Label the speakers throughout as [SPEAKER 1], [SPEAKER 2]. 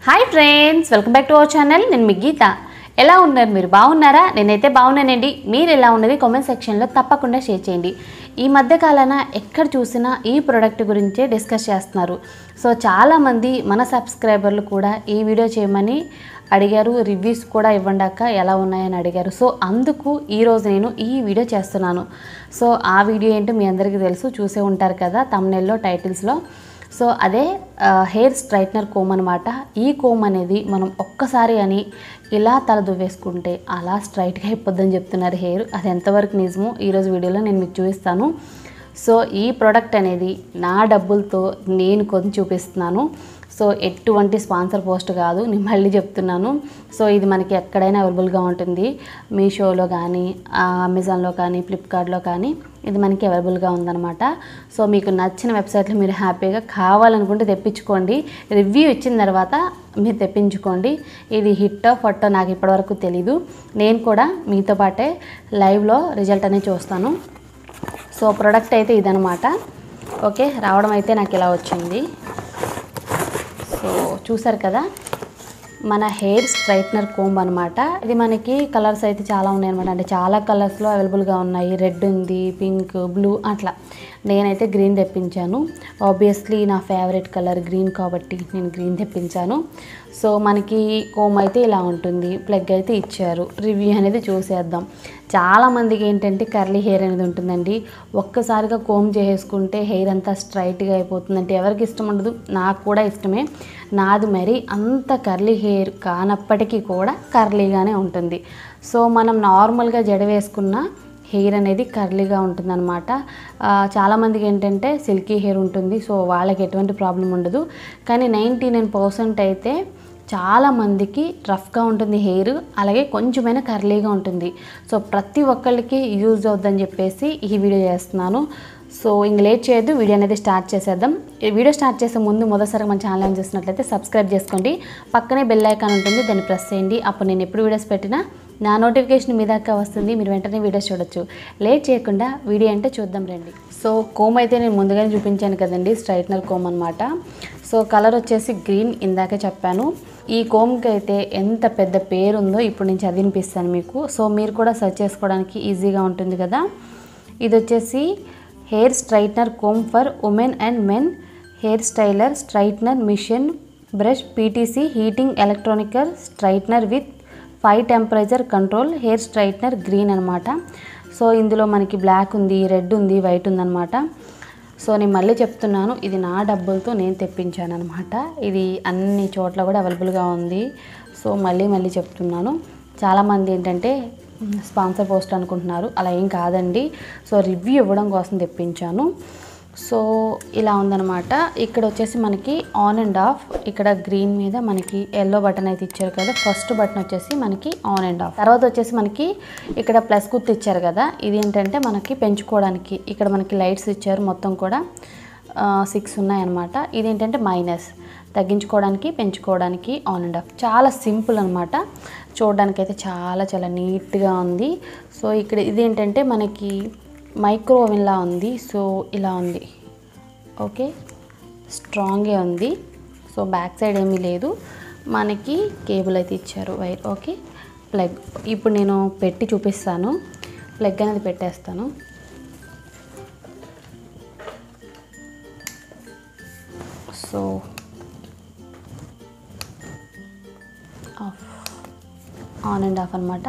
[SPEAKER 1] Hi friends, welcome back to our channel. నేను మీ గీత. ఎలా ఉన్నారు? మీరు బాగున్నారా? నేనైతే బాగున్నానండి. మీరు ఎలా ఉన్నది కామెంట్ సెక్షన్లో తప్పకుండా షేర్ చేయండి. ఈ మధ్య కాలాన ఎక్కడ చూసినా ఈ ప్రోడక్ట్ గురించే డిస్కస్ చేస్తున్నారు. సో చాలామంది మన సబ్స్క్రైబర్లు కూడా ఈ వీడియో చేయమని అడిగారు, రివ్యూస్ కూడా ఇవ్వండి అక్క ఎలా ఉన్నాయని అడిగారు. సో అందుకు ఈరోజు నేను ఈ వీడియో చేస్తున్నాను. సో ఆ వీడియో ఏంటో మీ అందరికీ తెలుసు, చూసే ఉంటారు కదా థంబ్నెయిల్లో, టైటిల్స్లో. సో అదే హెయిర్ స్ట్రైట్నర్ కోమ్ అనమాట. ఈ కోమ్ అనేది మనం ఒక్కసారి అని ఇలా తల దువ్వేసుకుంటే అలా స్ట్రైట్గా అయిపోద్దని చెప్తున్నారు హెయిర్. అది ఎంతవరకు నిజమో ఈరోజు వీడియోలో నేను మీకు చూపిస్తాను. సో ఈ ప్రోడక్ట్ అనేది నా డబ్బులతో నేను కొని చూపిస్తున్నాను. సో ఎటువంటి స్పాన్సర్ పోస్ట్ కాదు, నేను మళ్ళీ చెప్తున్నాను. సో ఇది మనకి ఎక్కడైనా అవైలబుల్గా ఉంటుంది. మీషోలో కానీ, అమెజాన్లో కానీ, ఫ్లిప్కార్ట్లో కానీ ఇది మనకి అవైలబుల్గా ఉందన్నమాట. సో మీకు నచ్చిన వెబ్సైట్లో మీరు హ్యాపీగా కావాలనుకుంటే తెప్పించుకోండి. రివ్యూ ఇచ్చిన తర్వాత మీరు తెప్పించుకోండి. ఇది హిట్టో ఫట్టో నాకు ఇప్పటివరకు తెలీదు. నేను కూడా మీతో పాటే లైవ్లో రిజల్ట్ అనేది చూస్తాను. సో ప్రోడక్ట్ అయితే ఇదనమాట. ఓకే, రావడం అయితే నాకు ఇలా వచ్చింది. సో చూసారు కదా, మన హెయిర్ స్ట్రైట్నర్ కోంబ్ అనమాట. ఇది మనకి కలర్స్ అయితే చాలా ఉన్నాయి అనమాట. అంటే చాలా కలర్స్లో అవైలబుల్గా ఉన్నాయి. రెడ్ ఉంది, పింక్, బ్లూ అట్లా. నేనైతే గ్రీన్ తెప్పించాను. ఆబ్వియస్లీ నా ఫేవరెట్ కలర్ గ్రీన్ కాబట్టి నేను గ్రీన్ తెప్పించాను. సో మనకి కోమ్ అయితే ఇలా ఉంటుంది. ప్లగ్ అయితే ఇచ్చారు. రివ్యూ అనేది చూసేద్దాం. చాలామందికి ఏంటంటే కర్లీ హెయిర్ అనేది ఉంటుందండి. ఒక్కసారిగా కోమ్ చేసేసుకుంటే హెయిర్ అంతా స్ట్రైట్గా అయిపోతుందంటే ఎవరికి ఇష్టం ఉండదు. నాకు కూడా ఇష్టమే. నాది మరి అంత కర్లీ హెయిర్ కానప్పటికీ కూడా కర్లీగానే ఉంటుంది. సో మనం నార్మల్గా జడ వేసుకున్న హెయిర్ అనేది కర్లీగా ఉంటుందన్నమాట. చాలామందికి ఏంటంటే సిల్కీ హెయిర్ ఉంటుంది. సో వాళ్ళకి ఎటువంటి ప్రాబ్లం ఉండదు. కానీ 99% అయితే చాలామందికి రఫ్గా ఉంటుంది హెయిర్, అలాగే కొంచెమైనా కర్లీగా ఉంటుంది. సో ప్రతి ఒక్కళ్ళకి యూజ్ అవుద్దని చెప్పేసి ఈ వీడియో చేస్తున్నాను. సో ఇంక లేట్ చేయొద్దు, వీడియో అనేది స్టార్ట్ చేసేద్దాం. ఈ వీడియో స్టార్ట్ చేసే ముందు మొదటిసారి మన ఛానల్ ఏం చేసినట్లయితే సబ్స్క్రైబ్ చేసుకోండి. పక్కనే బెల్ ఐకాన్ ఉంటుంది, దాన్ని ప్రెస్ చేయండి. అప్పుడు నేను ఎప్పుడు వీడియోస్ పెట్టినా నా నోటిఫికేషన్ మీ దాకా వస్తుంది. మీరు వెంటనే వీడియోస్ చూడొచ్చు. లేట్ చేయకుండా వీడియో అంటే చూద్దాం రండి. సో కోమ్ అయితే నేను ముందుగానే చూపించాను కదండి, స్ట్రైట్నర్ కోమ్ అనమాట. సో కలర్ వచ్చేసి గ్రీన్, ఇందాకే చెప్పాను. ఈ కోమ్కి అయితే ఎంత పెద్ద పేరు ఉందో ఇప్పుడు నేను చదివినిపిస్తాను మీకు. సో మీరు కూడా సెర్చ్ చేసుకోవడానికి ఈజీగా ఉంటుంది కదా. ఇది వచ్చేసి hair straightener comb for women and men hair styler straightener machine brush PTC heating electronical straightener with 5 temperature control hair straightener green అనమాట. సో ఇందులో మనకి బ్లాక్ ఉంది, రెడ్ ఉంది, వైట్ ఉందన్నమాట. సో నేను మళ్ళీ చెప్తున్నాను, ఇది నా డబ్బులతో నేను తెప్పించాను అనమాట. ఇది అన్ని చోట్ల కూడా అవైలబుల్గా ఉంది. సో మళ్ళీ చెప్తున్నాను. చాలామంది ఏంటంటే స్పాన్సర్ పోస్ట్ అనుకుంటున్నారు, అలా ఏం కాదండి. సో రివ్యూ ఇవ్వడం కోసం తెప్పించాను. సో ఇలా ఉందన్నమాట. ఇక్కడ వచ్చేసి మనకి ఆన్ అండ్ ఆఫ్, ఇక్కడ గ్రీన్ మీద మనకి ఎల్లో బటన్ అయితే ఇచ్చారు కదా. ఫస్ట్ బటన్ వచ్చేసి మనకి ఆన్ అండ్ ఆఫ్. తర్వాత వచ్చేసి మనకి ఇక్కడ ప్లస్ గుర్తు ఇచ్చారు కదా. ఇది ఏంటంటే మనకి పెంచుకోవడానికి, ఇక్కడ మనకి లైట్స్ ఇచ్చారు. మొత్తం కూడా 6 ఉన్నాయన్నమాట. ఇది ఏంటంటే మైనస్, తగ్గించుకోవడానికి, పెంచుకోవడానికి ఆన్ అండ్ ఆఫ్. చాలా సింపుల్ అనమాట. చూడడానికి అయితే చాలా నీట్గా ఉంది. సో ఇక్కడ ఇది ఏంటంటే మనకి మైక్రో ఓవెన్లా ఉంది. సో ఇలా ఉంది. ఓకే, స్ట్రాంగే ఉంది. సో బ్యాక్ సైడ్ ఏమీ లేదు. మనకి కేబుల్ అయితే ఇచ్చారు, వైర్. ఓకే, ప్లగ్ ఇప్పుడు నేను పెట్టి చూపిస్తాను. ప్లగ్ అనేది పెట్టేస్తాను. So of, on and of అనమాట.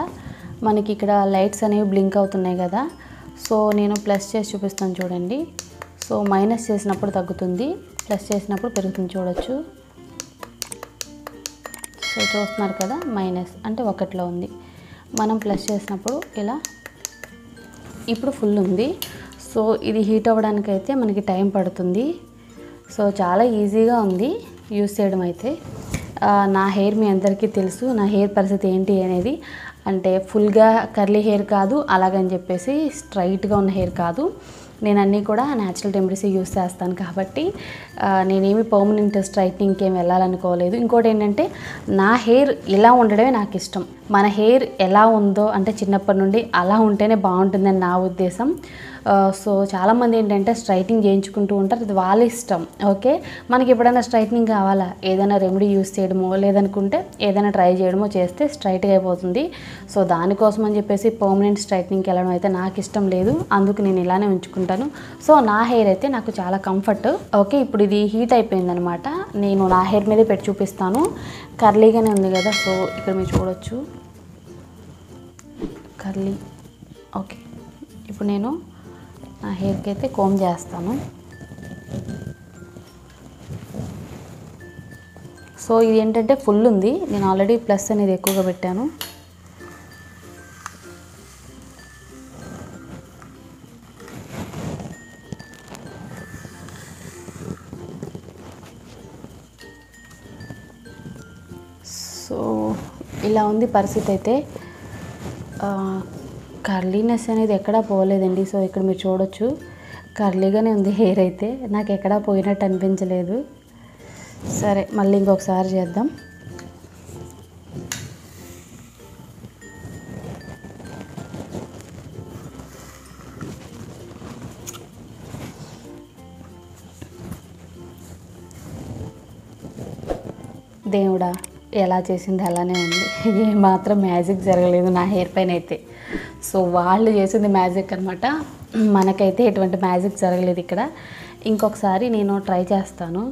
[SPEAKER 1] మనకి ఇక్కడ లైట్స్ అనేవి బ్లింక్ అవుతున్నాయి కదా. సో నేను ప్లస్ చేసి చూపిస్తాను చూడండి. సో మైనస్ చేసినప్పుడు తగ్గుతుంది, ప్లస్ చేసినప్పుడు పెరుగుతుంది, చూడొచ్చు. సో చూస్తున్నారు కదా, మైనస్ అంటే 1లో ఉంది. మనం ప్లస్ చేసినప్పుడు ఇలా ఇప్పుడు ఫుల్ ఉంది. సో ఇది హీట్ అవ్వడానికి అయితే మనకి టైం పడుతుంది. సో చాలా ఈజీగా ఉంది యూస్ చేయడం అయితే. నా హెయిర్ మీ అందరికీ తెలుసు, నా హెయిర్ పరిస్థితి ఏంటి అనేది. అంటే ఫుల్గా కర్లీ హెయిర్ కాదు, అలాగని చెప్పేసి స్ట్రైట్గా ఉన్న హెయిర్ కాదు. నేను అన్నీ కూడా న్యాచురల్ రెమెడీస్ యూస్ చేస్తాను కాబట్టి నేనేమి పర్మనెంట్ స్ట్రైట్నింగ్కి ఏమి వెళ్ళాలనుకోలేదు. ఇంకోటి ఏంటంటే నా హెయిర్ ఇలా ఉండడమే నాకు ఇష్టం. మన హెయిర్ ఎలా ఉందో అంటే చిన్నప్పటి నుండి అలా ఉంటేనే బాగుంటుందని నా ఉద్దేశం. సో చాలామంది ఏంటంటే స్ట్రైట్నింగ్ చేయించుకుంటూ ఉంటారు, ఇది వాళ్ళ ఇష్టం. ఓకే, మనకి ఎప్పుడైనా స్ట్రైట్నింగ్ కావాలా, ఏదైనా రెమెడీ యూస్ చేయడమో లేదనుకుంటే ఏదైనా ట్రై చేయడమో చేస్తే స్ట్రైట్గా అయిపోతుంది. సో దానికోసం అని చెప్పేసి పర్మనెంట్ స్ట్రైట్నింగ్కి వెళ్ళడం అయితే నాకు ఇష్టం లేదు, అందుకు నేను ఇలానే ఉంచుకుంటాను. సో నా హెయిర్ అయితే నాకు చాలా కంఫర్ట్. ఓకే, ఇప్పుడు ఇది హీట్ అయిపోయిందనమాట. నేను నా హెయిర్ మీదే పెట్టి చూపిస్తాను. కర్లీగానే ఉంది కదా, సో ఇక్కడ మీరు చూడొచ్చు కర్లీ. ఓకే, ఇప్పుడు నేను నా హెయిర్కి అయితే కోమ్ చేస్తాను. సో ఇది ఏంటంటే ఫుల్ ఉంది, నేను ఆల్రెడీ ప్లస్ అనేది ఎక్కువగా పెట్టాను. సో ఇలా ఉంది పరిస్థితి అయితే. కర్లీనెస్ అనేది ఎక్కడా పోలేదండి. సో ఇక్కడ మీరు చూడొచ్చు కర్లీగానే ఉంది హెయిర్ అయితే, నాకు ఎక్కడా పోయినట్టు అనిపించలేదు. సరే, మళ్ళీ ఇంకొకసారి చేద్దాం. దేవుడా, ఎలా చేసింది అలానే ఉంది, ఏమాత్రం మ్యాజిక్ జరగలేదు నా హెయిర్ పైన అయితే. సో వాళ్ళు చేసింది మ్యాజిక్ అనమాట, మనకైతే ఎటువంటి మ్యాజిక్ జరగలేదు ఇక్కడ. ఇంకొకసారి నేను ట్రై చేస్తాను.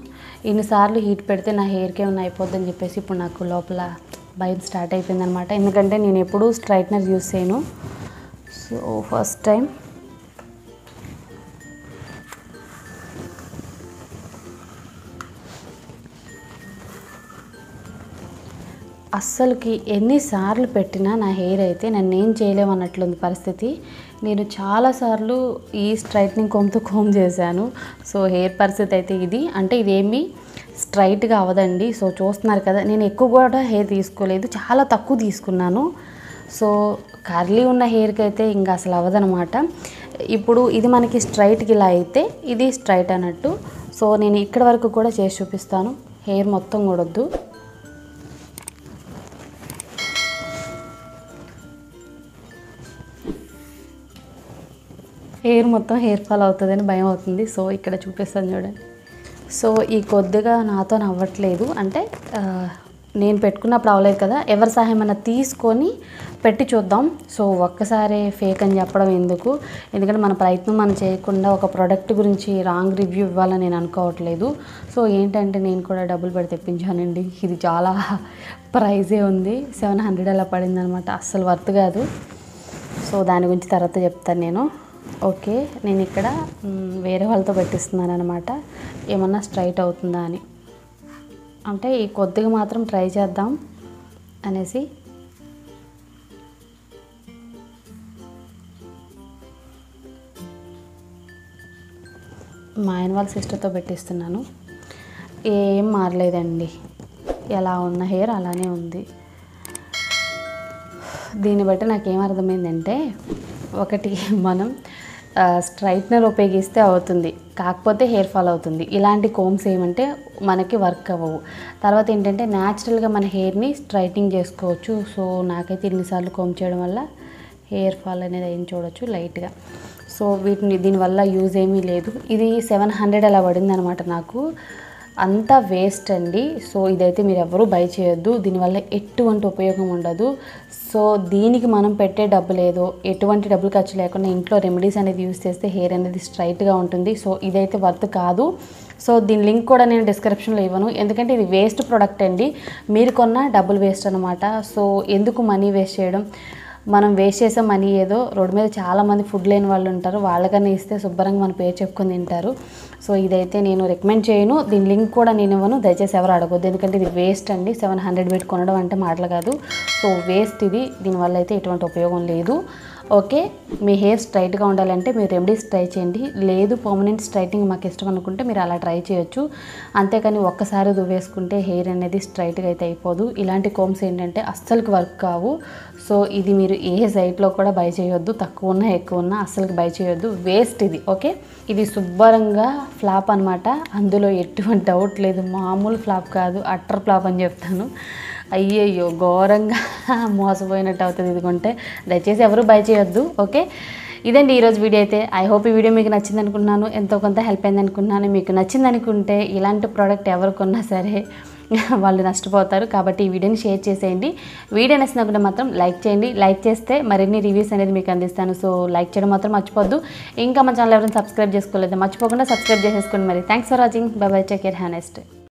[SPEAKER 1] ఇన్నిసార్లు హీట్ పెడితే నా హెయిర్కి ఏమైనా అయిపోద్దని చెప్పేసి ఇప్పుడు నాకు లోపల భయం స్టార్ట్ అయిపోయిందనమాట. ఎందుకంటే నేను ఎప్పుడూ స్ట్రైట్నర్ యూస్ చేయను. సో ఫస్ట్ టైం అస్సలుకి ఎన్నిసార్లు పెట్టినా నా హెయిర్ అయితే నన్ను ఏం చేయలేమన్నట్లుంది పరిస్థితి. నేను చాలాసార్లు ఈ స్ట్రైట్నింగ్ కోమ్తో కోమ్ చేశాను. సో హెయిర్ పరిస్థితి అయితే ఇది. అంటే ఇదేమి స్ట్రైట్గా అవ్వదండి. సో చూస్తున్నారు కదా, నేను ఎక్కువ కూడా హెయిర్ తీసుకోలేదు, చాలా తక్కువ తీసుకున్నాను. సో కర్లీ ఉన్న హెయిర్కి అయితే ఇంకా అసలు అవ్వదనమాట. ఇప్పుడు ఇది మనకి స్ట్రైట్కి ఇలా అయితే ఇది స్ట్రైట్ అన్నట్టు. సో నేను ఇక్కడ వరకు కూడా చేసి చూపిస్తాను, హెయిర్ మొత్తం కూడొద్దు. హెయిర్ మొత్తం హెయిర్ ఫాల్ అవుతుందని భయం అవుతుంది. సో ఇక్కడ చూపిస్తాను చూడండి. సో ఈ కొద్దిగా నాతో అవ్వట్లేదు, అంటే నేను పెట్టుకున్నప్పుడు అవ్వలేదు కదా, ఎవరి సహాయం అన్నా తీసుకొని పెట్టి చూద్దాం. సో ఒక్కసారి ఫేక్ అని చెప్పడం ఎందుకు, ఎందుకంటే మన ప్రయత్నం మనం చేయకుండా ఒక ప్రోడక్ట్ గురించి రాంగ్ రివ్యూ ఇవ్వాలని నేను అనుకోవట్లేదు. సో ఏంటంటే నేను కూడా డబ్బులు పెట్టి తెప్పించానండి, ఇది చాలా ప్రైజే ఉంది, 700 అలా పడింది అనమాట, అస్సలు వర్త్ కాదు. సో దాని గురించి తర్వాత చెప్తాను నేను. ఓకే, నేను ఇక్కడ వేరే వాళ్ళతో పెట్టిస్తున్నాను అనమాట, ఏమన్నా స్ట్రైట్ అవుతుందా అని. అంటే ఈ కొద్దిగా మాత్రం ట్రై చేద్దాం అనేసి. మా ఆయన వాళ్ళ సిస్టర్తో పెట్టిస్తున్నాను, ఏం మారలేదండి, ఎలా ఉన్న హెయిర్ అలానే ఉంది. దీన్ని బట్టి నాకేం అర్థమైందంటే, ఒకటి మనం స్ట్రైట్నర్ ఉపయోగిస్తే అవుతుంది, కాకపోతే హెయిర్ ఫాల్ అవుతుంది. ఇలాంటి కోమ్స్ ఏమంటే మనకి వర్క్ అవ్వవు. తర్వాత ఏంటంటే న్యాచురల్గా మన హెయిర్ని స్ట్రైట్నింగ్ చేసుకోవచ్చు. సో నాకైతే ఇన్నిసార్లు కోమ్ చేయడం వల్ల హెయిర్ ఫాల్ అనేది ఏం చూడొచ్చు లైట్గా. సో దీనివల్ల యూజ్ ఏమీ లేదు. ఇది 700 అలా పడింది అనమాట నాకు, అంతా వేస్ట్ అండి. సో ఇదైతే మీరు ఎవరూ బై చేయొద్దు, దీనివల్ల ఎటువంటి ఉపయోగం ఉండదు. సో దీనికి మనం పెట్టే డబ్బులు ఏదో ఎటువంటి డబ్బులు ఖర్చు లేకుండా ఇంట్లో రెమెడీస్ అనేది యూస్ చేస్తే హెయిర్ అనేది స్ట్రైట్గా ఉంటుంది. సో ఇదైతే వర్త్ కాదు. సో దీని లింక్ కూడా నేను డిస్క్రిప్షన్లో ఇవ్వను, ఎందుకంటే ఇది వేస్ట్ ప్రోడక్ట్ అండి, మీరు కొన్న డబ్బులు వేస్ట్ అనమాట. సో ఎందుకు మనీ వేస్ట్ చేయడం, మనం వేస్ట్ చేసే మనీ ఏదో రోడ్డు మీద చాలామంది ఫుడ్ లేని వాళ్ళు ఉంటారు, వాళ్ళకన్నా ఇస్తే శుభ్రంగా మన పేరు చెప్పుకొని తింటారు. సో ఇదైతే నేను రికమెండ్ చేయను, దీని లింక్ కూడా నేను ఇవ్వను, దయచేసి ఎవరు అడగొద్దు, ఎందుకంటే ఇది వేస్ట్ అండి. 700 పెట్టి కొనడం అంటే మాటలు కాదు. సో వేస్ట్ ఇది, దీనివల్ల అయితే ఎటువంటి ఉపయోగం లేదు. ఓకే, మీ హెయిర్ స్ట్రైట్గా ఉండాలంటే మీరు రెమెడీస్ ట్రై చేయండి, లేదు పర్మనెంట్ స్ట్రైటింగ్ మాకు ఇష్టం అనుకుంటే మీరు అలా ట్రై చేయొచ్చు. అంతేకాని ఒక్కసారి దువ్వేసుకుంటే హెయిర్ అనేది స్ట్రైట్గా అయితే అయిపోదు. ఇలాంటి కోమ్స్ ఏంటంటే అస్సలుకి వర్క్ కావు. సో ఇది మీరు ఏ సైట్లో కూడా బై చేయొద్దు, తక్కువ ఉన్నా ఎక్కువ ఉన్నా అస్సలుకి బై చేయొద్దు, వేస్ట్ ఇది. ఓకే, ఇది శుభ్రంగా ఫ్లాప్ అనమాట, అందులో ఎటువంటి డౌట్ లేదు, మామూలు ఫ్లాప్ కాదు, అట్టర్ ఫ్లాప్ అని చెప్తాను. అయ్యయ్యో ఘోరంగా మోసపోయినట్టు అవుతుంది ఇది కొంటే, దయచేసి ఎవరు బై చేయొద్దు. ఓకే, ఇదండి ఈరోజు వీడియో అయితే. ఐ హోప్ ఈ వీడియో మీకు నచ్చింది అనుకుంటున్నాను, ఎంతో కొంత హెల్ప్ అయింది అనుకుంటున్నాను. మీకు నచ్చింది అనుకుంటే ఇలాంటి ప్రోడక్ట్ ఎవరు కొన్నా సరే వాళ్ళు నష్టపోతారు. కాబట్టి ఈ వీడియోని షేర్ చేసేయండి. వీడియో నచ్చినప్పుడు మాత్రం లైక్ చేయండి. లైక్ చేస్తే మరిన్ని రివ్యూస్ అనేది మీకు అందిస్తాను. సో లైక్ చేయడం మాత్రం మర్చిపోద్దు. ఇంకా మా ఛానల్ ఎవరైనా సబ్స్క్రైబ్ చేసుకోలేదు, మర్చిపోకుండా సబ్స్క్రైబ్ చేసేసుకోండి. మరి thanks for watching. By by, take care, have a nice day.